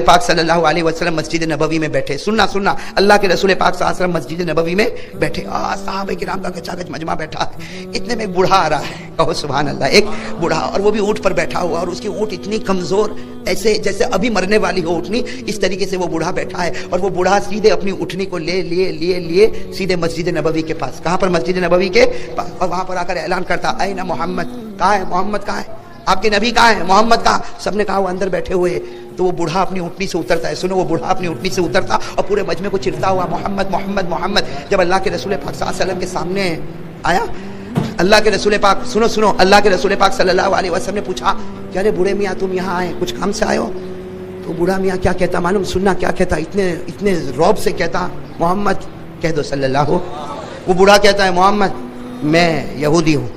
पाक सल्लल्लाहु अलैहि वसल्लम मस्जिद नबवी में बैठे, सुनना सुनना, अल्लाह के रसूल पाक सल्लल्लाहु अलैहि वसल्लम मस्जिद नबवी में बैठे, साहब किराम का कचाकच मजमा बैठा है, इतने में एक बूढ़ा आ रहा है, कहो सुभान अल्लाह, एक बूढ़ा, और वो भी ऊंट पर बैठा हुआ, और उसकी ऊंट इतनी कमजोर, ऐसे जैसे अभी मरने वाली हो उठनी, इस तरीके से वो बूढ़ा बैठा है, और वो बूढ़ा सीधे अपनी उठनी को लिए सीधे मस्जिद नबवी के पास, कहाँ पर, मस्जिद नबवी के पास, और वहां पर आकर ऐलान करता, ऐ ना मोहम्मद, कहाँ है मोहम्मद, कहाँ है आपके नबी, कहाँ है मोहम्मद, कहाँ, सबने कहा वो अंदर बैठे हुए। तो वो बूढ़ा अपनी उठनी से उतरता है, सुनो, वो बूढ़ा अपनी उठनी से उतरता और पूरे मजमे को चिढ़ता हुआ, मोहम्मद मोहम्मद मोहम्मद। जब अल्लाह के रसूल पाक सल्लल्लाहु अलैहि वसल्लम के सामने आया, अल्लाह के रसूल पाक, सुनो सुनो, अल्लाह के रसूल पाक सल्लल्लाहु अलैहि वसल्लम ने पूछा, क्या रे बूढ़े मियाँ तुम यहाँ आए, कुछ काम से आए हो? तो बूढ़ा मियाँ क्या कहता मालूम, सुनना क्या कहता, इतने रौब से कहता, मोहम्मद कह दो सल्लल्लाहु। वो बूढ़ा कहता है, मोहम्मद मैं यहूदी हूँ।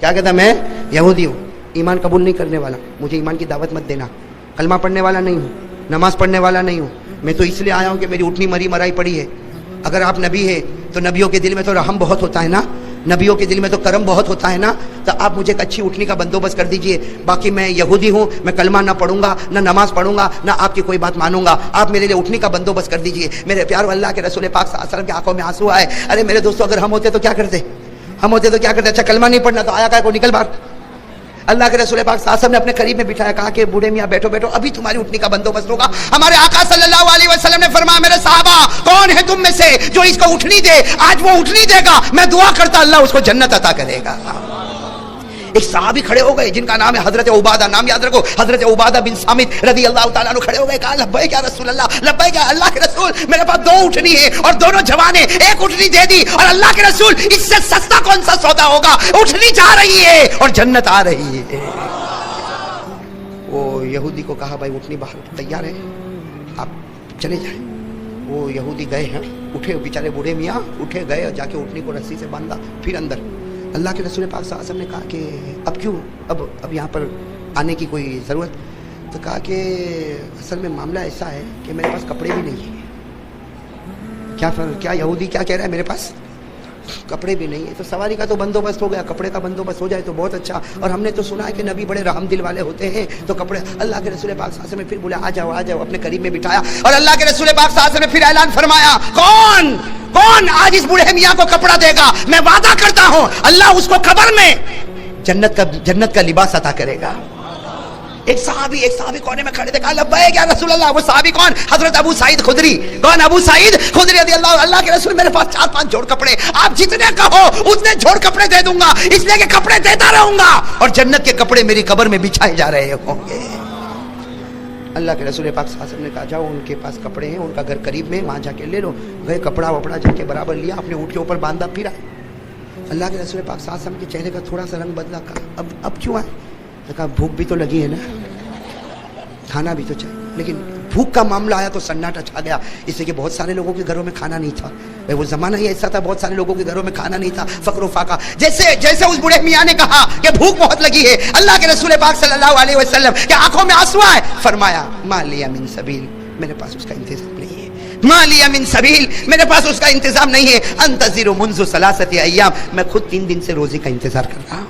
क्या कहता, मैं यहूदी हूँ, ईमान कबूल नहीं करने वाला, मुझे ईमान की दावत मत देना, कलमा पढ़ने वाला नहीं हूँ, नमाज पढ़ने वाला नहीं हूँ, मैं तो इसलिए आया हूँ कि मेरी उठनी मरी मराई पड़ी है। अगर आप नबी है तो नबियों के दिल में तो रहम बहुत होता है ना, नबियों के दिल में तो करम बहुत होता है ना, तो आप मुझे एक अच्छी उठनी का बंदोबस्त कर दीजिए। बाकी मैं यहूदी हूँ, मैं कलमा ना पढ़ूंगा, ना नमाज पढ़ूंगा, ना आपकी कोई बात मानूंगा, आप मेरे लिए उठनी का बंदोबस्त कर दीजिए। मेरे प्यारे अल्लाह के रसूल पाक सल्लल्लाहु अलैहि वसल्लम की आंखों में आंसू आए। अरे मेरे दोस्तों, अगर हम होते तो क्या करते, हम होते तो क्या करते, अच्छा कलमा नहीं पढ़ना तो आया क्या को निकल बाहर। अल्लाह के रसूल पाक साहब ने अपने करीब में बिठाया, कहा कि बूढ़े मियाँ बैठो बैठो, अभी तुम्हारी उठनी का बंदोबस्त होगा। हमारे आका सल्लल्लाहु अलैहि वसल्लम ने फरमाया, मेरे साहबा कौन है तुम में से जो इसको उठनी दे, आज वो उठनी देगा, मैं दुआ करता अल्लाह उसको जन्नत अता करेगा। एक सहाबी खड़े हो गए जिनका नाम है हजरत उबादा, नाम याद रखो, हजरत उबादा बिन सामित रज़ी अल्लाह ताला अन्हु खड़े हो गए, कहा लब्बैक या रसूल अल्लाह, लब्बैक या अल्लाह के रसूल, मेरे पास दो उठनी है और दोनों जवान है, एक उठनी दे दी, और अल्लाह के रसूल इससे सस्ता कौन सा सौदा होगा, उठनी जा रही है और जन्नत आ रही है। वो यहूदी को कहा, भाई उठनी बाहर तैयार है, आप चले जाए। वो यहूदी गए हैं, उठे बेचारे बूढ़े मियाँ उठे, गए और जाके उठनी को रस्सी से बांधा, फिर अंदर। अल्लाह के रसूल पाक सल्लल्लाहु अलैहि वसल्लम ने कहा कि अब क्यों, अब यहाँ पर आने की कोई ज़रूरत, तो कहा कि असल में मामला ऐसा है कि मेरे पास कपड़े भी नहीं है। क्या यहूदी क्या कह रहा है, मेरे पास कपड़े भी नहीं है, तो सवारी का तो बंदोबस्त हो गया, कपड़े का बंदोबस्त हो जाए तो बहुत अच्छा। और हमने तो सुना है कि नबी बड़े रहम दिल वाले होते हैं, तो कपड़े, अल्लाह के रसूल पाक सल्लल्लाहु अलैहि वसल्लम ने फिर बोला, आ जाओ, अपने करीब में बिठाया, और अल्लाह के रसूल पाक सल्लल्लाहु अलैहि वसल्लम ने फिर ऐलान फरमाया, कौन आज इस बूढ़े मियाँ को कपड़ा देगा, मैं वादा करता हूँ अल्लाह उसको कब्र में जन्नत का लिबास अता करेगा। एक सहाबी कोने में खड़े थे, कहा लब्बैक या रसूल अल्लाह। वो सहाबी कौन, हजरत अबू सईद खुदरी। कौन, अबू सईद खुदरी रज़ी अल्लाह के रसूल, मेरे पास 4-5 जोड़ कपड़े, आप जितने कहो उतने जोड़ कपड़े दे दूंगा, इसलिए कि कपड़े देता रहूंगा और जन्नत के कपड़े मेरी कब्र में बिछाए जा रहे होंगे। अल्लाह के रसूल पाक सल्लल्लाहु अलैहि वसल्लम ने कहा, जाओ उनके पास कपड़े हैं, उनका घर करीब में, वहाँ जाके ले लो। गए, कपड़ा वपड़ा जाके बराबर लिया, अपने ऊँट के ऊपर बांधा, फिरा। अल्लाह के रसूल पाक सल्लल्लाहु अलैहि वसल्लम के चेहरे का थोड़ा सा रंग बदला। कहा अब क्यों आए? तो कहा भूख भी तो लगी है ना, खाना भी तो चाहिए। लेकिन भूख का मामला आया तो सन्नाटा छा गया, इसलिए कि बहुत सारे लोगों के घरों में खाना नहीं था। वो जमाना ही ऐसा था, बहुत सारे लोगों के घरों में खाना नहीं था, फक्र फाका। जैसे उस बूढ़े मियाँ ने कहा कि भूख बहुत लगी है, अल्लाह के रसूल पाक सल्लल्लाहु अलैहि वसल्लम के आंखों में आंसू आए, फरमाया मा लिया मिन सबील, मेरे पास उसका इंतजाम नहीं है, मा लिया मिन सबील, मेरे पास उसका इंतजाम नहीं है। अंतज़िरु मुंज़ु सलासति अय्याम, मैं खुद 3 दिन से रोजे का इंतजार कर रहा हूँ,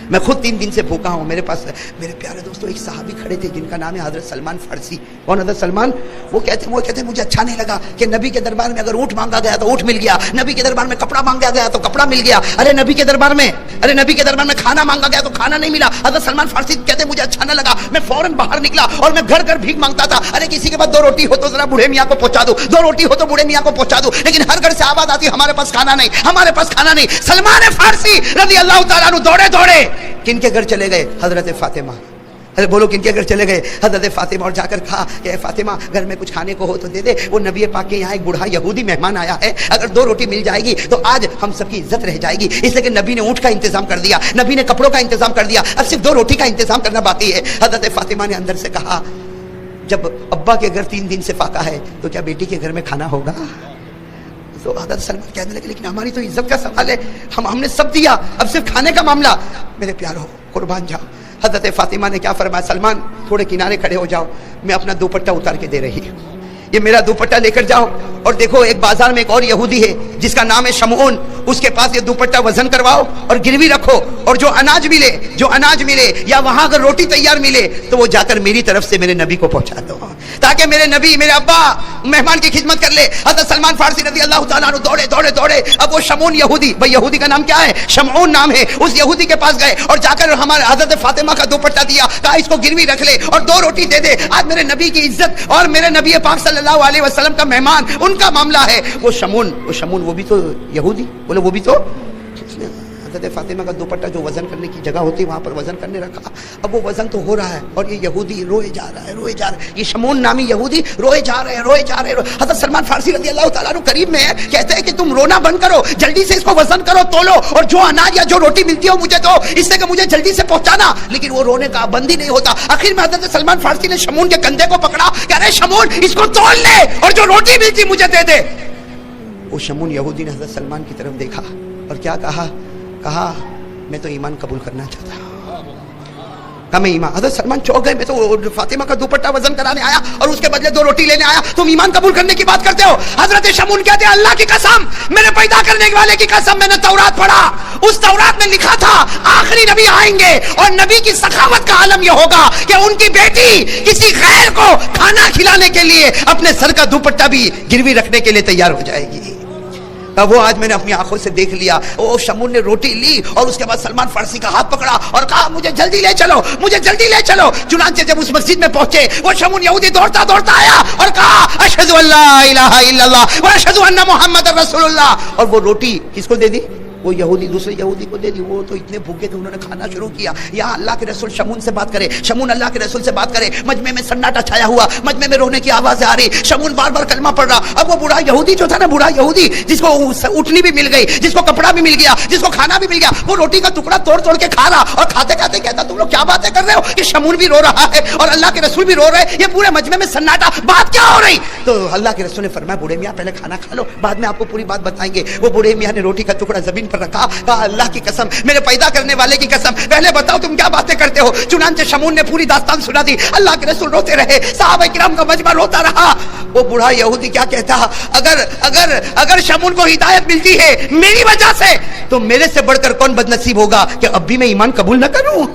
मैं खुद 3 दिन से भूखा हूँ। मेरे पास, मेरे प्यारे दोस्तों, एक सहाबी खड़े थे जिनका नाम है हजरत सलमान फारसी। कौन हजरत सलमान? वो कहते मुझे अच्छा नहीं लगा कि नबी के दरबार में अगर ऊँट मांगा गया तो ऊँट मिल गया, नबी के दरबार में कपड़ा मांगा गया तो कपड़ा मिल गया, अरे नबी के दरबार में खाना मांगा गया तो खाना नहीं मिला। हजरत सलमान फारसी कहते मुझे अच्छा न लगा, मैं फौरन बाहर निकला और मैं घर घर भीख मांगता था, अरे किसी के पास 2 रोटी हो तो जरा बूढ़े मियाँ को पहुंचा दो, 2 रोटी हो तो बूढ़े मियाँ को पहुंचा दो। लेकिन हर घर से आवाज आती, हमारे पास खाना नहीं, हमारे पास खाना नहीं। सलमान फारसी रज़ी अल्लाह ताला अन्हु दौड़े किनके घर चले गए? हजरत फातिमा। अरे बोलो किनके घर चले गए? हजरत फातिमा। और जाकर कहा कि फातिमा घर में कुछ खाने को हो तो दे दे, वो नबी पाक के यहाँ एक बूढ़ा यहूदी मेहमान आया है, अगर 2 रोटी मिल जाएगी तो आज हम सबकी इज्जत रह जाएगी। इसलिए कि नबी ने ऊँट का इंतजाम कर दिया, नबी ने कपड़ों का इंतजाम कर दिया, अब सिर्फ 2 रोटी का इंतजाम करना बाकी है। हजरत फातिमा ने अंदर से कहा, जब अब्बा के घर 3 दिन से फाका है तो क्या बेटी के घर में खाना होगा? तो हजरत सलमान कहने लगे, लेकिन हमारी तो इज्जत का सवाल है, हमने सब दिया, अब सिर्फ खाने का मामला। मेरे प्यारो कुर्बान जाओ। हजरत फातिमा ने क्या फरमाया, सलमान थोड़े किनारे खड़े हो जाओ, मैं अपना दुपट्टा उतार के दे रही हूँ, ये मेरा दुपट्टा लेकर जाओ। और देखो एक बाजार में एक और यहूदी है जिसका नाम है शमऊन, उसके पास ये दुपट्टा वजन करवाओ और गिरवी रखो, और जो अनाज मिले या वहां अगर रोटी तैयार मिले तो वो जाकर मेरी तरफ से मेरे नबी को पहुंचा दो। تاکہ میرے نبی میرے ابا مہمان کی خدمت کر لے. حضرت سلمان فارسی رضی اللہ تعالیٰ عنہ دوڑے دوڑے دوڑے. اب وہ شمعون یہودی، بھائی یہودی کا نام کیا ہے؟ شمعون نام ہے. اس یہودی کے پاس گئے اور جا کر ہمارے حضرت فاطمہ کا دوپٹہ دیا، کہا اس کو گروی رکھ لے اور 2 روٹی دے دے. آج میرے نبی کی عزت اور میرے نبی پاک صلی اللہ علیہ وسلم کا مہمان، ان کا معاملہ ہے. وہ شمعون وہ بھی تو یہودی، بولے وہ بھی تو. حضرت فاطمہ کا دوپٹہ جو وزن کرنے کی جگہ ہوتی وہاں پر وزن کرنے رکھا. اب وہ وزن تو ہو رہا ہے اور یہ یہودی روئے جا رہا ہے. یہ شمعون نامی یہودی روئے جا رہے ہیں. حضرت سلمان فارسی رضی اللہ تعالیٰ عنہ قریب میں ہے، کہتے ہیں کہ تم رونا بند کرو، جلدی سے اس کو وزن کرو، تولو، اور جو اناج یا جو روٹی ملتی ہو مجھے دو، اس سے کہ مجھے جلدی سے پہنچانا. لیکن وہ رونے کا بند ہی نہیں ہوتا. آخر میں حضرت سلمان فارسی نے شمعون کے کندھے کو پکڑا، کہہ رہے شمعون اس کو تول لے اور جو روٹی ملتی مجھے دے دے. وہ شمعون یہودی نے حضرت سلمان کی طرف دیکھا اور کیا کہا میں تو ایمان قبول کرنا چاہتا ہوں. میں ایمان. حضرت سلمان چوک گئے، میں تو فاطمہ کا دوپٹہ وزن کرانے آیا اور اس کے بدلے 2 روٹی لینے آیا، تم ایمان قبول کرنے کی بات کرتے ہو. حضرت شمعون کہتے ہیں اللہ کی قسم، میرے پیدا کرنے والے کی قسم، میں نے تورات پڑھا، اس تورات میں لکھا تھا آخری نبی آئیں گے اور نبی کی سخاوت کا عالم یہ ہوگا کہ ان کی بیٹی کسی غیر کو کھانا کھلانے کے لیے اپنے سر کا دوپٹہ بھی گروی رکھنے کے لیے تیار ہو جائے گی. وہ آج میں نے اپنی آنکھوں سے دیکھ لیا. وہ شمعون نے روٹی لی اور اس کے بعد سلمان فارسی کا ہاتھ پکڑا اور کہا مجھے جلدی لے چلو، مجھے جلدی لے چلو. چنانچہ جب اس مسجد میں پہنچے وہ شمعون یہودی دوڑتا دوڑتا آیا اور کہا اشہد ان لا الہ الا اللہ و اشہد ان محمد رسول اللہ. اور وہ روٹی کس کو دے دی؟ وہ یہودی دوسرے یہودی کو دے دی. وہ تو اتنے بھوکے تھے، انہوں نے کھانا شروع کیا. یا اللہ کے رسول شمعون سے بات کرے، شمعون اللہ کے رسول سے بات کرے. مجمع میں سناٹا چھایا ہوا، مجمع میں رونے کی آوازیں آ رہی. شمعون بار بار کلمہ پڑھ رہا. اب وہ بوڑھا یہودی جو تھا نا، بوڑھا یہودی جس کو اٹھنی بھی مل گئی، جس کو کپڑا بھی مل گیا، جس کو کھانا بھی مل گیا، وہ روٹی کا ٹکڑا توڑ توڑ کے کھا رہا اور کھاتے کھاتے کہتا تم لوگ کیا باتیں کر رہے ہو کہ شمعون بھی رو رہا ہے اور اللہ کے رسول بھی رو رہے ہیں، یہ پورے مجمع میں سناٹا، بات کیا ہو رہی؟ تو اللہ کے رسول نے فرمایا بوڑھے میاں پہلے کھانا کھا لو، بعد میں آپ کو پوری بات بتائیں گے. وہ بوڑھے میاں نے روٹی کا ٹکڑا زمین پر رکھا، کہا اللہ کی قسم، میرے پیدا کرنے والے کی قسم، پہلے بتاؤ تم کیا باتیں کرتے ہو. چنانچہ شمعون نے پوری داستان سنا دی. اللہ کے رسول روتے رہے، صحابہ کرام کا مجمع روتا رہا. وہ بوڑھا یہودی کیا کہتا، اگر شمعون کو ہدایت ملتی ہے میری وجہ سے تو میرے سے بڑھ کر کون بدنصیب ہوگا کہ اب بھی میں ایمان قبول نہ کروں.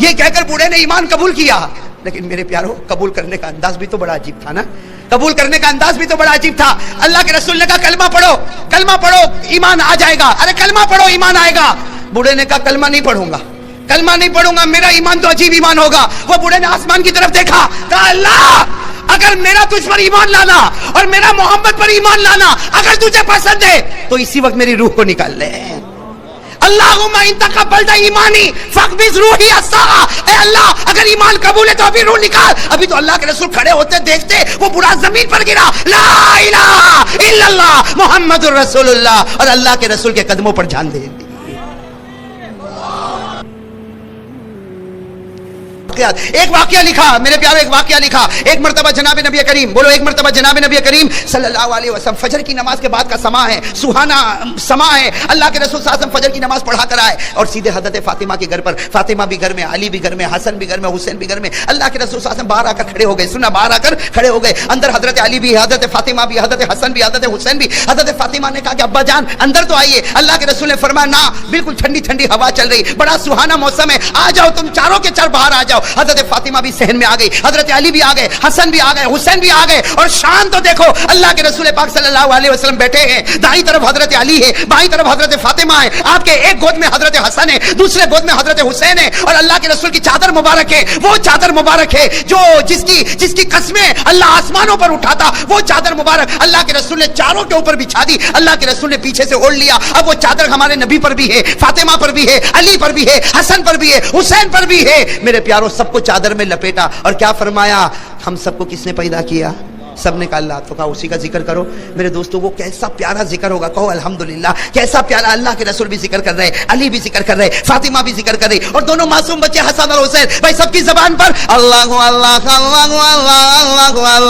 یہ کہہ کر بوڑھے نے ایمان قبول کیا. لیکن میرے پیارو قبول کرنے کا انداز بھی تو بڑا عجیب تھا نا، قبول کرنے کا انداز بھی تو بڑا عجیب تھا. اللہ کے رسول نے کہا کلمہ پڑھو، کلمہ پڑھو ایمان آ جائے گا. ارے کلمہ پڑھو ایمان آئے گا. بوڑھے نے کہا کلمہ نہیں پڑھوں گا، کلمہ نہیں پڑھوں گا، میرا ایمان تو عجیب ایمان ہوگا. وہ بوڑھے نے آسمان کی طرف دیکھا، کہا اللہ اگر میرا تجھ پر ایمان لانا اور میرا محمد پر ایمان لانا اگر تجھے پسند ہے تو اسی وقت میری روح کو نکال لے. اللہم ان تقبلت ایمانی فاقبض روحی الساعہ. اے اللہ اگر ایمان قبول ہے تو ابھی روح نکال. ابھی تو اللہ کے رسول کھڑے ہوتے دیکھتے وہ بوڑھا زمین پر گرا. لا الہ الا اللہ محمد الرسول اللہ، اور اللہ کے رسول کے قدموں پر جان دے دی. ایک واقعہ لکھا میرے پیارے، ایک واقعہ لکھا. ایک مرتبہ جناب نبی کریم، بولو ایک مرتبہ جناب نبی کریم صلی اللہ علیہ وسلم، فجر کی نماز کے بعد کا سما ہے، سہانا سما ہے. اللہ کے رسول صلی اللہ علیہ وسلم فجر کی نماز پڑھا کر آئے اور سیدھے حضرت فاطمہ کے گھر پر، فاطمہ بھی گھر میں، علی بھی گھر میں، حسن بھی گھر میں، حسین بھی گھر میں. اللہ کے رسول صلی اللہ علیہ وسلم باہر آ کر کھڑے ہو گئے. سننا، باہر آ کر کھڑے ہو گئے. اندر حضرت علی بھی، حضرت فاطمہ بھی، حضرت حسن بھی، حضرت حسین بھی. حضرت فاطمہ نے کہا کہ ابا جان اندر تو آئیے. اللہ کے رسول نے فرمایا نہ، بالکل ٹھنڈی ٹھنڈی ہوا چل رہی، بڑا سہانا موسم ہے، آ جاؤ تم چاروں کے چار باہر آ جاؤ. حضرت فاطمہ بھی صحن میں آ گئی، حضرت علی بھی آ گئے، حسن بھی آ گئے، حسین بھی آ گئے. اور شان تو دیکھو، اللہ کے رسول پاک صلی اللہ علیہ وسلم بیٹھے ہیں، دائیں طرف حضرت علی ہے، بائیں طرف حضرت فاطمہ ہے. آپ کے ایک گود میں حضرت حسن ہے، دوسرے گود میں حضرت حسین ہے. اور اللہ کے رسول کی چادر مبارک ہے، وہ چادر مبارک ہے جو جس کی قسمیں اللہ آسمانوں پر اٹھاتا، وہ چادر مبارک اللہ کے رسول نے چاروں کے اوپر بچھا دی. اللہ کے رسول نے پیچھے سے اوڑھ لیا. اب وہ چادر ہمارے نبی پر بھی ہے، فاطمہ پر بھی ہے، علی پر بھی ہے، حسن پر بھی ہے، حسین پر بھی ہے. میرے پیاروں سب کو چادر میں لپیٹا اور کیا فرمایا، ہم سب کو کس نے پیدا کیا؟ سب نے کہا اللہ. تو کہا اسی کا ذکر کرو. میرے دوستوں وہ کیسا پیارا ذکر ہوگا، کہو الحمدللہ. کیسا پیارا، اللہ کے رسول بھی ذکر کر رہے، علی بھی ذکر کر رہے، فاطمہ بھی ذکر کر رہی، اور دونوں معصوم بچے حسن اور حسین بھائی سب کی زبان پر اللہ اللہ اللہ اللہ اللہ اللہ اللہ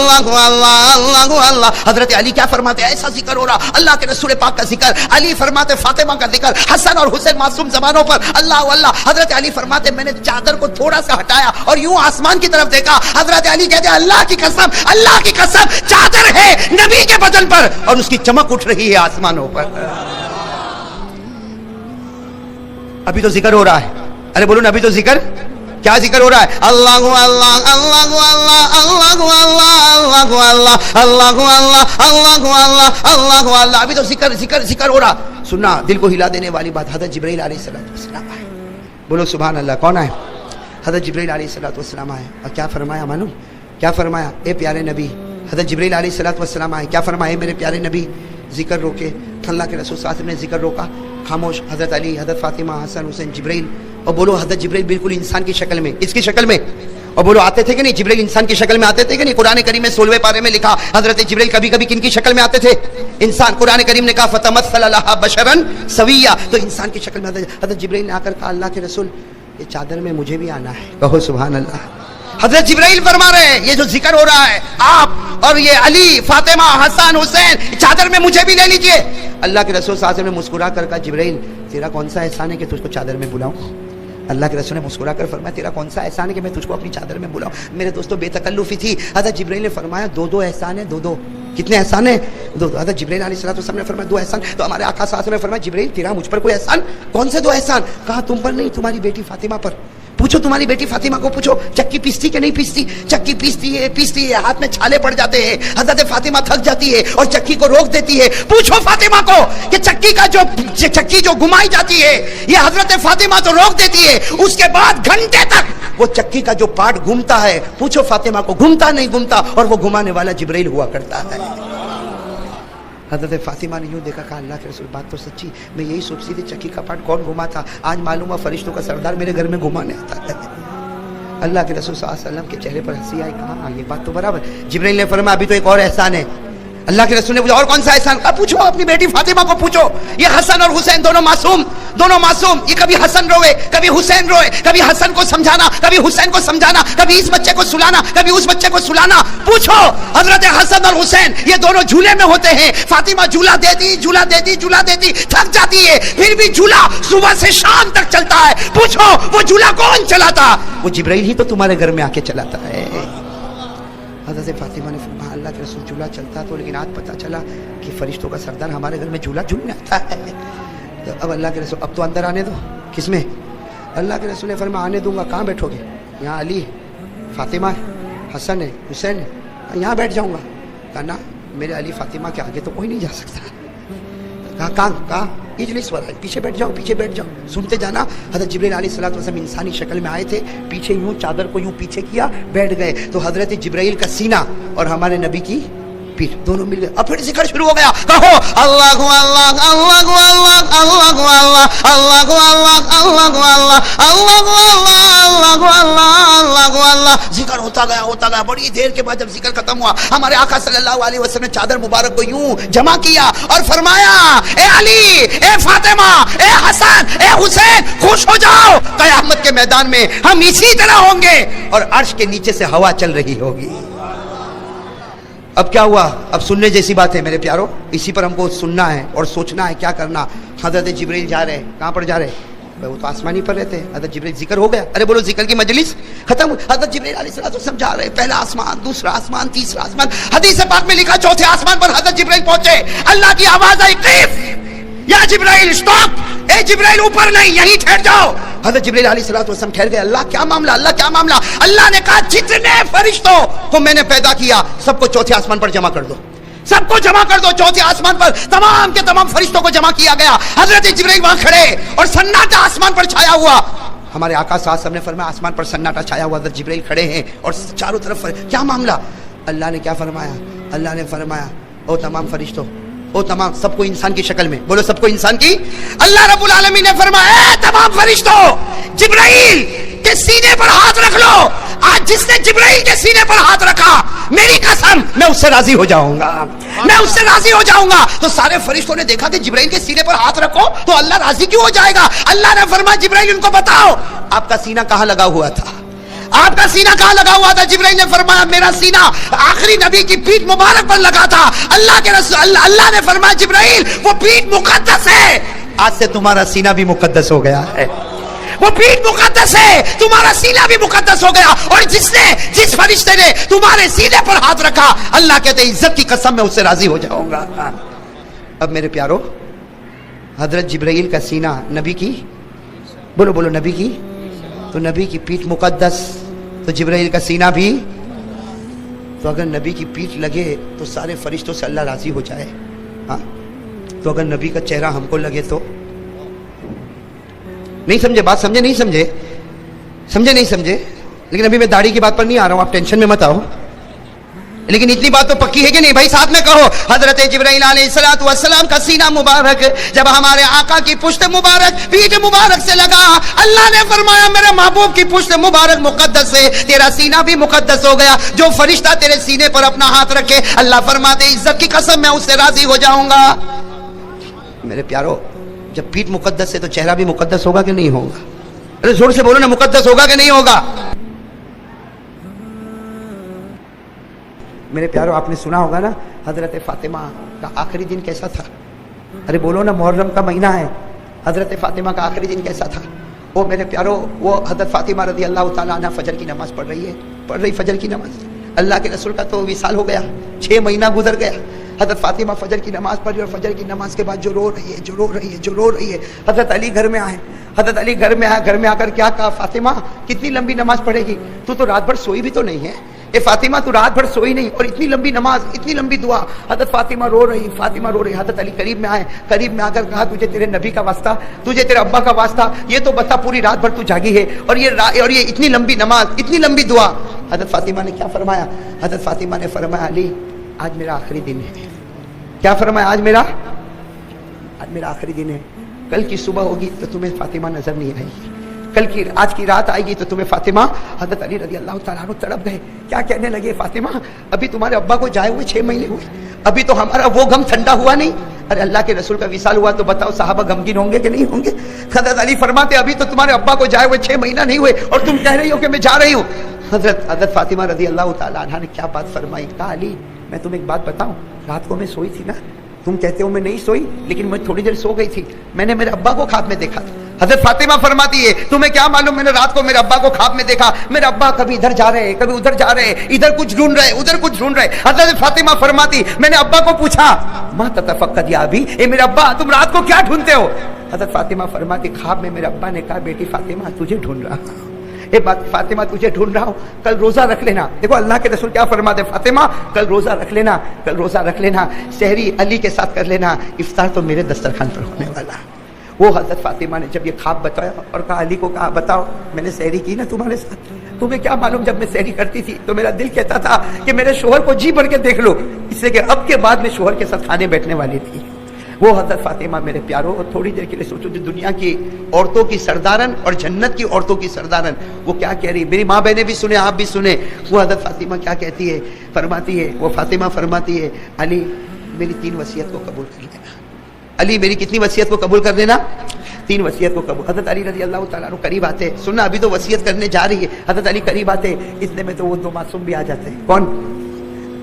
اللہ اللہ اللہ. حضرت علی کیا فرماتے، ایسا ذکر ہو رہا، اللہ کے رسول پاک کا ذکر. علی فرماتے فاطمہ کا ذکر، حسن اور حسین معصوم زبانوں پر اللہ اللہ. حضرت علی فرماتے میں نے چادر کو تھوڑا سا ہٹایا اور یوں آسمان کی طرف دیکھا. حضرت علی کہتے ہیں اللہ کی قسم، اللہ کی قسم چادر ہے نبی کے بدن پر اور اس کی چمک اٹھ رہی ہے آسمانوں پر. ابھی تو ذکر ہو رہا ہے، अरे बोलो नबी तो जिक्र, क्या जिक्र हो रहा है? अल्लाह अल्लाह अल्लाह अल्लाह अल्लाह अल्लाह अल्लाह अल्लाह अल्लाह अल्लाह अल्लाह। अभी तो जिक्र जिक्र जिक्र हो रहा। सुनना दिल को हिला देने वाली बात, हज़रत जिब्राइल अलैहिस्सलाम आए। बोलो सुभान अल्लाह। कौन आए? हज़रत जिब्राइल अलैहिस्सलाम आए और क्या फरमाया मालूम? क्या फरमाया? ए प्यारे नबी, हज़रत जिब्राइल अलैहिस्सलाम आए, क्या फरमाया? मेरे प्यारे नबी, जिक्र रोके। अल्लाह के रसूल सल्लल्लाहु अलैहि वसल्लम ने जिक्र रोका, खामोश। हज़रत अली, हज़रत फातिमा, हसन हुसैन, जिब्राइल। और बोलो हज़रत जिब्राइल बिल्कुल इंसान की शक्ल में, इसकी शक्ल में। और बोलो आते थे कि नहीं? जिब्राइल इंसान की शक्ल में आते थे कि नहीं? कुरान करीम में 16वें पारे में लिखा हज़रत जिब्राइल कभी कभी किनकी शक्ल में आते थे? इंसान। कुरान करीम ने कहा फतमस्सल लहा बशरन सविया, तो इंसान की शक्ल में आते थे। हज़रत जिब्राइल ने आकर कहा अल्लाह के रसूल ये चादर में मुझे भी आना है। कहो सुभान अल्लाह। हज़रत जिब्राइल फरमा रहे हैं ये जो जिक्र हो रहा है, आप और ये अली, फातिमा, हसन, हुसैन, चादर में मुझे भी ले लीजिए। अल्लाह के रसूल सल्लल्लाहु अलैहि वसल्लम ने मुस्कुरा कर कहा जिब्राइल तेरा कौन सा एहसान है कि तुझको चादर में बुलाऊं? अल्लाह के रसूल ने मुस्कुरा कर फरमाया तेरा कौन सा एहसान है कि मैं तुझको अपनी चादर में बुलाऊं? मेरे दोस्तों बेतकल्लुफी थी। हज़रत जिब्राइल ने फरमाया दो दो एहसान है, दो दो। कितने एहसान है? दो। हज़रत जिब्राइल अलैहिस्सलाम ने फरमाया दो एहसान। तो हमारे आका सल्लल्लाहु अलैहि वसल्लम ने फरमाया जिब्राइल तेरा मुझ पर कोई एहसान? कौन से दो एहसान? कहा तुम पर नहीं, तुम्हारी बेटी फातिमा पर। पूछो तुम्हारी बेटी फातिमा को पूछो चक्की पीसती कि नहीं पीसती? चक्की पीसती है, हाथ में छाले पड़ जाते हैं, हज़रत फातिमा थक जाती है और चक्की को रोक देती है। पूछो फातिमा को कि चक्की जो घुमाई जाती है ये हज़रत फातिमा तो रोक देती है, उसके बाद घंटे तक वो चक्की का जो पार्ट घूमता है, पूछो फातिमा को घूमता नहीं घूमता, और वो घुमाने वाला जिब्राइल हुआ करता है। हज़रत फातिमा ने यूँ देखा, कहा अल्लाह के रसूल बात तो सच्ची, मैं यही सोचती थी चक्की का पार्ट कौन घुमा था, आज मालूम हुआ फरिश्तों का सरदार मेरे घर में घुमाने आता है। अल्लाह के रसूल सल्लल्लाहु अलैहि वसल्लम के चेहरे पर हंसी आई। कहा ये बात तो बराबर। जिब्राइल ने फरमाया अभी तो एक और एहसान है। अल्लाह के रसूल ने पूछा और कौन सा एहसान? कहा पूछो अपनी बेटी फातिमा को पूछो। ये हसन और हुसैन दोनों मासूम, ये कभी हसन रोए कभी हुसैन रोए, कभी हसन को समझाना कभी हुसैन को समझाना, कभी इस बच्चे को सुलाना कभी उस बच्चे को सुलाना। पूछो हजरत हसन और हुसैन ये दोनों झूले में होते हैं, फातिमा झूला देती थक जाती है, फिर भी झूला सुबह से शाम तक चलता है। पूछो वो झूला कौन चलाता? वो जिब्राइल ही तो तुम्हारे घर में आके चलाता है। हज़रत फातिमा ने फरमाया अल्लाह के रसूल झूला चलता तो, लेकिन आज पता चला कि फरिश्तों का सरदार हमारे घर में झूला झूलने आता है। तो अब अल्लाह के रसूल अब तो अंदर आने दो। किसमें? अल्लाह के रसूल ने फरमाया आने दूंगा। कहाँ बैठोगे? यहाँ अली है, फातिमा है, हसन है, हुसैन है, यहाँ बैठ जाऊँगा। कहा ना मेरे अली फातिमा के आगे तो कोई नहीं जा सकता। कहा इजलिस वाला पीछे बैठ जाओ। सुनते जाना। हज़रत जिब्राइल अलैहिस्सलाम इंसानी शक्ल में आए थे, पीछे यूं चादर को यूं पीछे किया, बैठ गए। तो हज़रत जिब्राइल का सीना और हमारे नबी की पीठ दोनों मिल गए। अब फिर जिक्र शुरू हो गया। कहो अल्लाह अल्लाह अल्लाह अल्लाह अल्लाह अल्लाह। जिक्र होता गया। बड़ी देर के बाद जब जिक्र खत्म हुआ, हमारे आका सल्लल्लाहु अलैहि वसल्लम ने चादर मुबारक को यूं जमा किया और फरमाया ए अली, ए फातिमा, ए हसन, ए हुसैन खुश हो जाओ, क़यामत के मैदान में हम इसी तरह होंगे और अर्श के नीचे से हवा चल रही होगी। अब क्या हुआ? अब सुनने जैसी बात है मेरे प्यारो, इसी पर हमको सुनना है और सोचना है क्या करना। हज़रत जिब्राइल जा रहे हैं, कहाँ पर जा रहे हैं? वो तो आसमानी पर रहते हैं। हज़रत जिब्राइल जिक्र हो गया। अरे बोलो जिक्र की मजलिस खत्म। हज़रत जिब्राइल अलैहिस्सलाम जा रहे हैं, पहला आसमान, दूसरा आसमान, तीसरा आसमान। हदीस पाक में लिखा चौथे आसमान पर हज़रत जिब्राइल पहुंचे। अल्लाह की आवाज आई कीफ या जिब्राइल स्टॉप, ए जिब्राइल ऊपर नहीं, यहीं ठहर जाओ। हज़रत जिब्राइल अलैहिस्सलाम ठहर गए। अल्लाह क्या मामला? अल्लाह ने कहा जितने फरिश्तों को मैंने पैदा किया सबको चौथे आसमान पर जमा कर दो, सबको जमा कर दो। चौथे आसमान पर तमाम के तमाम फरिश्तों को जमा किया गया। हज़रत जिब्राइल वहां खड़े और सन्नाटा आसमान पर छाया हुआ। हमारे आका सल्लल्लाहु अलैहि वसल्लम ने फरमाया आसमान पर सन्नाटा छाया हुआ, हज़रत जिब्राइल खड़े हैं और चारों तरफ क्या मामला? अल्लाह ने क्या फरमाया? अल्लाह ने फरमाया ओ तमाम फरिश्तों, ओ तमाम, सबको इंसान की शक्ल में, बोलो सबको इंसान की। अल्लाह रब्बुल आलमीन ने फरमाया तमाम फरिश्तों जिब्राइल के सीने पर हाथ रख लो। आज जिसने जिब्राइल के सीने पर हाथ रखा, मेरी कसम मैं उससे राजी हो जाऊंगा, तो सारे फरिश्तों ने देखा कि जिब्राइल के सीने पर हाथ रखो तो अल्लाह राजी क्यों हो जाएगा? अल्लाह ने फरमाया जिब्राइल उनको बताओ आपका सीना कहाँ लगा हुआ था, जिब्राइल ने फरमाया मेरा सीना आखिरी नबी की पीठ मुबारक पर लगा था। अल्लाह ने फरमाया जिब्राइल वो पीठ मुकद्दस है, आज से तुम्हारा सीना भी मुकद्दस हो गया है। वो पीठ मुकद्दस है, तुम्हारा सीना भी मुकद्दस हो गया। और जिस फरिश्ते ने तुम्हारे सीने पर हाथ रखा, अल्लाह कहते इज्जत की कसम मैं उससे राजी हो जाऊंगा। अब मेरे प्यारो, हजरत जिब्राइल का सीना नबी की, बोलो नबी की تو نبی کی پیٹھ مقدس تو جبرائیل کا سینہ بھی. تو اگر نبی کی پیٹھ لگے تو سارے فرشتوں سے اللہ راضی ہو جائے. ہاں تو اگر نبی کا چہرہ ہم کو لگے تو نہیں سمجھے بات؟ سمجھے نہیں سمجھے؟ سمجھے نہیں سمجھے؟ لیکن ابھی میں داڑھی کی بات پر نہیں آ رہا ہوں, آپ ٹینشن میں مت آؤ. لیکن اتنی بات تو پکی ہے کہ نہیں بھائی؟ ساتھ میں کہو. حضرت جبرائیل علیہ الصلوۃ والسلام کا سینہ مبارک جب ہمارے آقا کی پشت مبارک پیٹھ مبارک سے لگا, اللہ نے فرمایا میرے محبوب کی پشت مبارک مقدس ہے, تیرا سینہ بھی مقدس ہو گیا. جو فرشتہ تیرے سینے پر اپنا ہاتھ رکھے, اللہ فرماتے عزت کی قسم میں اس سے راضی ہو جاؤں گا. میرے پیارو, جب پیٹھ مقدس ہے تو چہرہ بھی مقدس ہوگا کہ نہیں ہوگا؟ ارے زور سے بولو نا, مقدس ہوگا کہ نہیں ہوگا؟ میرے پیارو, آپ نے سنا ہوگا نا حضرت فاطمہ کا آخری دن کیسا تھا؟ ارے بولو نا, محرم کا مہینہ ہے, حضرت فاطمہ کا آخری دن کیسا تھا؟ وہ میرے پیارو, وہ حضرت فاطمہ رضی اللہ تعالیٰ عنہ فجر کی نماز پڑھ رہی فجر کی نماز. اللہ کے رسول کا تو وصال ہو گیا, 6 مہینہ گزر گیا. حضرت فاطمہ فجر کی نماز پڑھی, اور فجر کی نماز کے بعد جو رو رہی ہے. حضرت علی گھر میں آئے, گھر میں آ کر کیا کہا, فاطمہ کتنی لمبی نماز پڑھے گی؟ تو رات بھر سوئی بھی تو نہیں ہے. اے فاطمہ تو رات بھر سوئی نہیں, اور اتنی لمبی نماز, اتنی لمبی دعا. حضرت فاطمہ رو رہی. حضرت علی قریب میں آ کر کہا, تجھے تیرے نبی کا واسطہ, تجھے تیرے ابا کا واسطہ, یہ تو بتا پوری رات بھر تو جاگی ہے, اور یہ اتنی لمبی نماز, اتنی لمبی دعا. حضرت فاطمہ نے کیا فرمایا؟ حضرت فاطمہ نے فرمایا, علی آج میرا آخری دن ہے. کیا فرمایا؟ آج میرا آخری دن ہے. کل کی صبح ہوگی تو تمہیں فاطمہ نظر نہیں آئے گی, آج کی رات آئے گی تو تمہیں فاطمہ. حضرت علی رضی اللہ تعالیٰ عنہ تڑپ گئے. کیا کہنے لگے, فاطمہ ابھی تمہارے ابا کو جائے ہوئے 6 مہینے ہوئے, ابھی تو ہمارا وہ غم ٹھنڈا ہوا نہیں. ارے اللہ کے رسول کا وصال ہوا تو بتاؤ صحابہ غمگین ہوں گے کہ نہیں ہوں گے؟ حضرت علی فرماتے ابھی تو تمہارے ابا کو جائے ہوئے 6 مہینہ نہیں ہوئے, اور تم کہہ رہی ہو کہ میں جا رہی ہوں. حضرت فاطمہ رضی اللہ تعالیٰ عنہ نے کیا بات فرمائی. کہا, علی میں تمہیں ایک بات بتاؤں, رات کو میں سوئی تھی نا, تم کہتے ہو میں نہیں سوئی, لیکن میں تھوڑی دیر سو گئی تھی, میں نے میرے ابا کو خواب میں دیکھا تھا. حضرت فاطمہ فرماتی ہے, تمہیں کیا معلوم, میں نے رات کو میرے ابا کو خواب میں دیکھا. میرے ابا کبھی ادھر جا رہے, کبھی ادھر جا رہے, ادھر کچھ ڈھونڈ رہے, ادھر کچھ ڈھونڈ رہے. حضرت فاطمہ فرماتی, میں نے ابا کو پوچھا, ما تتفقد یا ابی, اے میرے ابا تم رات کو کیا ڈھونڈتے ہو؟ حضرت فاطمہ فرماتی, خواب میں میرے ابا نے کہا, بیٹی فاطمہ تجھے ڈھونڈ رہا ہوں. اے بات فاطمہ تجھے ڈھونڈ رہا ہوں, کل روزہ رکھ لینا. دیکھو اللہ کے رسول کیا فرماتے, فاطمہ کل روزہ رکھ لینا, سحری علی کے ساتھ کر لینا, افطار تو میرے دسترخوان پر ہونے والا. وہ حضرت فاطمہ نے جب یہ خواب بتایا اور کہا, علی کو کہا, بتاؤ میں نے سحری کی نا تمہارے ساتھ, تمہیں کیا معلوم, جب میں سحری کرتی تھی تو میرا دل کہتا تھا کہ میرے شوہر کو جی بھر کے دیکھ لو, اس لیے کہ اب کے بعد میں شوہر کے ساتھ کھانے بیٹھنے والی تھی. وہ حضرت فاطمہ میرے پیاروں, اور تھوڑی دیر کے لیے سوچو, جو دنیا کی عورتوں کی سردارن اور جنت کی عورتوں کی سردارن, وہ کیا کہہ رہی, میری ماں بہنیں بھی سنیں, آپ بھی سنیں. وہ حضرت فاطمہ کیا کہتی ہے, وہ فاطمہ فرماتی ہے, علی میری 3 وصیت کو قبول کر لینا. علی میری کتنی وصیت کو قبول کر لینا؟ 3 وصیت کو قبول. حضرت علی رضی اللہ تعالیٰ عنہ قریب آتے, سننا ابھی تو وصیت کرنے جا رہی ہے. حضرت علی قریب آتے, اتنے میں تو وہ 2 معصوم بھی آ جاتے. کون؟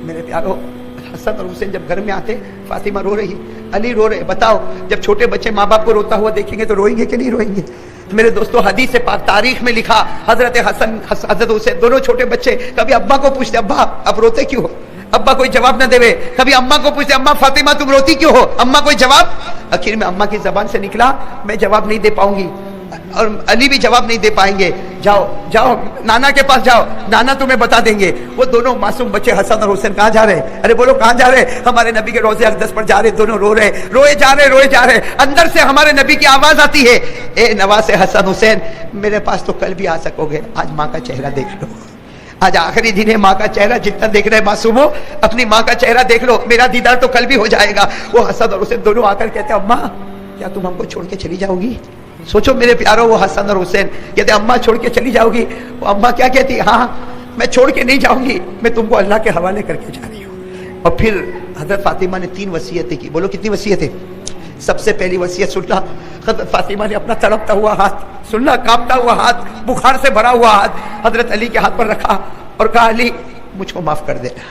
میرے پیاروں, حسن اور حسین جب گھر میں آتے, فاطمہ رو رہی, علی رو رہے. بتاؤ جب چھوٹے بچے ماں باپ کو روتا ہوا دیکھیں گے تو روئیں گے کہ نہیں روئیں گے؟ میرے دوستوں, حدیث پاک تاریخ میں لکھا, حضرت حسن حضرت حسین دونوں چھوٹے بچے کبھی ابا کو پوچھتے, ابا اب روتے کیوں ہو؟ ابا کوئی جواب نہ دے. کبھی اماں کو پوچھتے, اماں فاطمہ تم روتی کیوں ہو؟ اماں کوئی جواب. آخر میں اماں کی زبان سے نکلا, میں جواب نہیں دے پاؤں گی, اور علی بھی جواب نہیں دے پائیں گے. جاؤ نانا کے پاس جاؤ, نانا تمہیں بتا دیں گے. وہ دونوں معصوم بچے حسن اور حسین کہاں جا رہے ہیں؟ ارے بولو کہاں جا رہے ہیں؟ ہمارے نبی کے روضے اقدس پر جا رہے. دونوں روئے جا رہے. اندر سے ہمارے نبی کی آواز آتی ہے, اے نواز حسن حسین, میرے پاس تو کل بھی آ سکو گے, آج ماں کا چہرہ دیکھ لو. آج آخری دن ہے, ماں کا چہرہ جتنا دیکھ رہے معصومو, اپنی ماں کا چہرہ دیکھ لو, میرا دیدار تو کل بھی ہو جائے گا. وہ حسن اور حسین دونوں آ کر کہتے, اماں کیا تم ہم کو چھوڑ کے چلی جاؤ گی؟ سوچو میرے پیاروں, وہ حسن اور حسین کہتے, اماں چھوڑ کے چلی جاؤ گی؟ وہ اماں کیا کہتی, ہاں میں چھوڑ کے نہیں جاؤں گی, میں تم کو اللہ کے حوالے کر کے جا رہی ہوں. اور پھر حضرت فاطمہ نے 3 وصیتیں کی. بولو کتنی وصیتیں؟ سب سے پہلی وصیت سننا, حضرت فاطمہ نے اپنا تڑپتا ہوا ہاتھ, سننا کانپتا ہوا ہاتھ, بخار سے بھرا ہوا ہاتھ حضرت علی کے ہاتھ پر رکھا اور کہا, علی مجھ کو معاف کر دینا,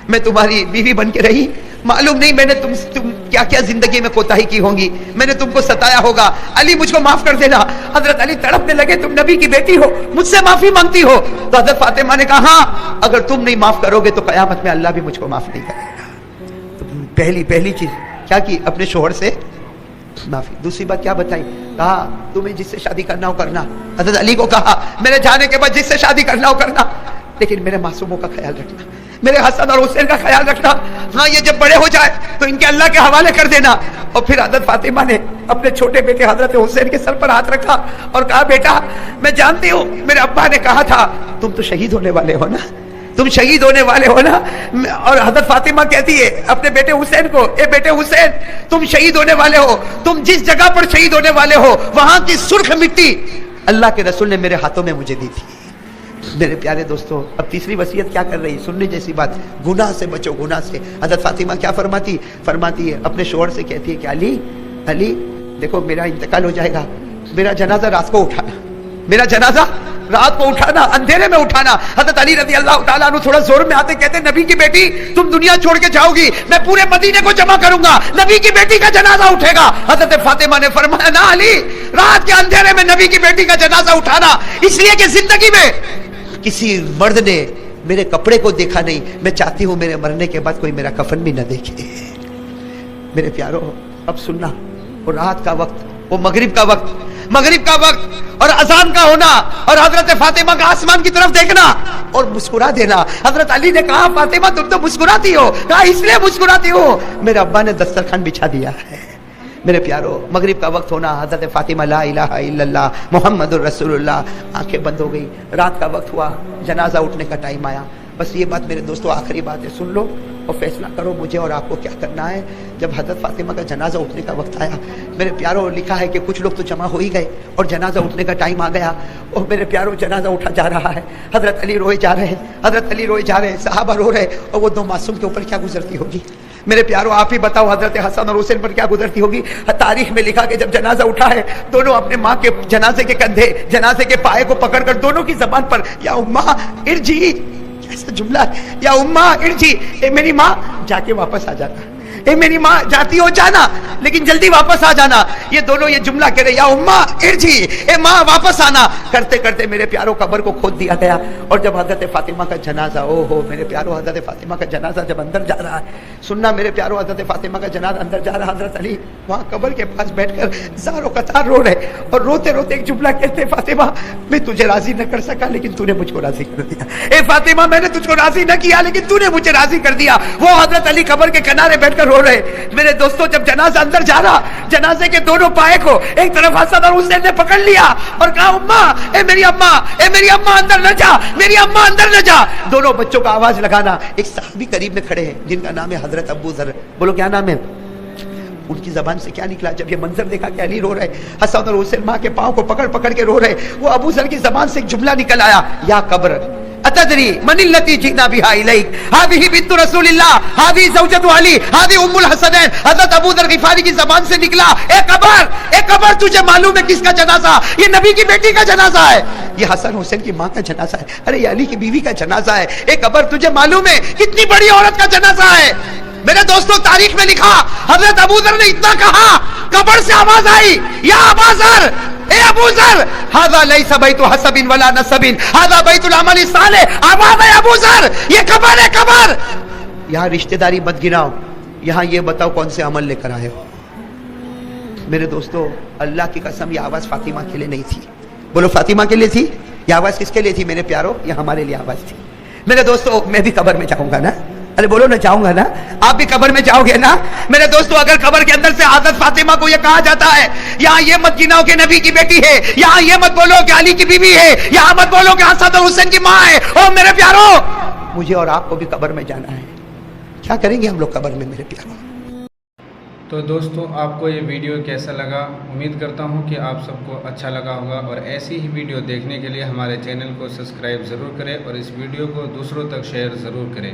میں تمہاری بیوی بن کے رہی, معلوم نہیں میں نے تم کیا کیا زندگی میں کوتاہی کی ہوں گی, میں نے تم کو ستایا ہوگا, علی مجھ کو معاف کر دینا. حضرت علی تڑپنے لگے, تم نبی کی بیٹی ہو, مجھ سے معافی مانگتی ہو؟ تو حضرت فاطمہ نے کہا, ہاں اگر تم نہیں معاف کرو گے تو قیامت میں اللہ بھی مجھ کو معاف نہیں کرے گا. تو پہلی چیز کیا کی, اپنے شوہر سے माफी। दूसरी बात क्या बताई? कहा तुम्हें जिससे शादी करना हो करना। हजरत अली को कहा मेरे जाने के बाद जिससे शादी करना हो करना, लेकिन मेरे मासूमों का ख्याल रखना, मेरे हसन और हुसैन का ख्याल रखना। हाँ, ये जब बड़े हो जाए तो इनके अल्लाह के हवाले कर देना। और फिर हजरत फातिमा ने अपने छोटे बेटे हजरत हुसैन के सर पर हाथ रखा और कहा बेटा मैं जानती हूँ मेरे अब्बा ने कहा था तुम तो शहीद होने वाले हो ना, तुम शहीद होने वाले हो ना। और हजरत फातिमा कहती है अपने बेटे हुसैन को, ए बेटे हुसैन तुम शहीद होने वाले हो, तुम जिस जगह पर शहीद होने वाले हो वहां की सुर्ख मिट्टी अल्लाह के रसूल ने मेरे हाथों में मुझे दी थी। मेरे प्यारे दोस्तों, अब तीसरी वसीयत क्या कर रही है? सुनने जैसी बात, गुनाह से बचो, गुनाह से। हजरत फातिमा क्या फरमाती है अपने शोहर से, कहती है कि अली अली देखो मेरा इंतकाल हो जाएगा, मेरा जनाजा रात को उठाना, मेरा जनाजा रात को उठाना, अंधेरे में उठाना। हजरत अली रज़ी अल्लाह ताला अन्हु थोड़ा जोर में आते कहते नबी की बेटी तुम दुनिया छोड़ के जाओगी, मैं पूरे मदीने को जमा करूंगा, नबी की बेटी का जनाजा उठेगा। हजरत फातिमा ने फरमाया ना अली, रात के अंधेरे में नबी की बेटी का जनाजा उठाना, इसलिए कि जिंदगी में किसी मर्द ने मेरे कपड़े को देखा नहीं, मैं चाहती हूं मेरे मरने के बाद कोई मेरा कफन भी न देखे। मेरे प्यारो, अब सुनना, वो रात का वक्त, वो मगरिब का वक्त और अजान का होना और हजरत फातिमा का आसमान की तरफ देखना और मुस्कुरा देना। हजरत अली ने कहा फातिमा तुम तो मुस्कुराती हो, कहा इसलिए मुस्कुराती हो मेरे अब्बा ने दस्तरखान बिछा दिया है। मेरे प्यारो, मगरिब का वक्त होना, हजरत फातिमा ला इलाहा इल्लल्लाह मुहम्मदुर रसूलुल्लाह, आंखें बंद हो गई, रात का वक्त हुआ, जनाजा उठने का टाइम आया। बस ये बात मेरे दोस्तों आखिरी बात है, सुन लो और फैसला करो मुझे और आपको क्या करना है। जब हजरत फातिमा का जनाजा उठने का वक्त आया, मेरे प्यारो लिखा है कि कुछ लोग तो जमा हो ही गए और जनाजा उठने का टाइम आ गया। और मेरे प्यारो जनाजा उठा जा रहा है, हजरत अली रोए जा रहे हैं, सहाबा रो रहे, और वो दो मासूम के ऊपर क्या गुजरती होगी। मेरे प्यारो आप ही बताओ हजरत हसन और हुसैन पर क्या गुजरती होगी। तारीख में लिखा कि जब जनाजा उठा है, दोनों अपने माँ के जनाजे के कंधे, जनाजे के पाए को पकड़कर दोनों की जबान पर या उम्मा इरजी, ऐसा जुमला, या उम्मा इरजी, ए मेरी माँ जाके वापस आ जाना, ए मेरी माँ जाती हो जाना लेकिन जल्दी वापस आ जाना। ये दोनों ये जुमला कह रहे, या उम्मा इरजी, ए माँ वापस आना। करते करते मेरे प्यारों कब्र को खोद दिया गया। और जब हजरत फातिमा का जनाजा, ओ हो मेरे प्यारों, हजरत फातिमा का जनाजा जब अंदर जा रहा है, सुनना मेरे प्यारों, हजरत फातिमा का जनाजा अंदर जा रहा, हजरत अली वहां कब्र के पास बैठकर ज़ारो कतार रो रहे और रोते रोते एक जुमला कहते, फातिमा मैं तुझे राजी न कर सका लेकिन तूने मुझको राजी कर दिया। ए फातिमा मैंने तुझको राजी न किया लेकिन तूने मुझे राजी कर दिया। वो हजरत अली कब्र के किनारे बैठकर रो रहे। मेरे दोस्तों, जब जनाजा अंदर जा रहा, जनाजे के दोनों पाए को एक तरफ हसन और हुसैन ने पकड़ लिया और कहा उम्मा, ए मेरी अम्मा, ए मेरी अम्मा अंदर न जा, मेरी अम्मा अंदर न जा। दोनों बच्चों का आवाज लगाना। एक साहबी करीब में खड़े हैं जिनका नाम है हजरत अबू जर। बोलो क्या नाम है? उनकी जबान से क्या निकला जब ये मंजर देखा कि अली रो रहे, हसन और हुसैन माँ के पांव को पकड़ पकड़ के रो रहे, वो अबू जर की जबान से एक जुमला निकल आया, या कब्र अतदरी मनिल्लती जिना बिहा इलैक हादिही बिन्तु रसूलिल्लाह हादी ज़ौजतु अली हादी उम्मुल हसनैन। हजरत अबू दर गिफारी की जबान से निकला, ए कब्र तुझे मालूम है किसका जनाजा? ये नबी की बेटी का जनाजा है, ये हसन हुसैन की माँ का जनाजा है, अरे ये अली की बीवी का जनाजा है। ए कब्र तुझे मालूम है कितनी बड़ी औरत का जनाजा है। मेरे दोस्तों, तारीख में लिखा हजरत अबू दर ने इतना कहा, कब्र से आवाज आई, या अबू जर, ए अबू जर, हाज़ा लैसा बैतु हसबिन वला नसबिन, हाज़ा बैतुल अमल सालिह। आवाज है अबू जर, ये कब्र है, कब्र। यहाँ रिश्तेदारी मत गिनाओ, यहाँ ये बताओ कौन से अमल लेकर आए हो। मेरे दोस्तों, अल्लाह की कसम, ये आवाज फातिमा के लिए नहीं थी। बोलो फातिमा के लिए थी? ये आवाज किसके लिए थी मेरे प्यारो? ये हमारे लिए आवाज थी। मेरे दोस्तों, मैं भी कब्र में जाऊंगा ना, अरे बोलो ना, जाऊंगा ना, आप भी कब्र में जाओगे ना। मेरे दोस्तों, अगर कब्र के अंदर से हजरत फातिमा को ये कहा जाता है, यहाँ ये मत गिनाओ कि नबी की बेटी है, यहाँ ये मत बोलो कि अली की बीवी है, यहाँ मत बोलो कि हसन और हुसैन की माँ है। ओ मेरे प्यारो, मुझे और आपको भी कब्र में जाना है। क्या करेंगे हम लोग कब्र में मेरे प्यारो? तो दोस्तों, आपको ये वीडियो कैसा लगा? उम्मीद करता हूँ कि आप सबको अच्छा लगा होगा और ऐसी ही वीडियो देखने के लिए हमारे चैनल को सब्सक्राइब ज़रूर करें और इस वीडियो को दूसरों तक शेयर ज़रूर करें।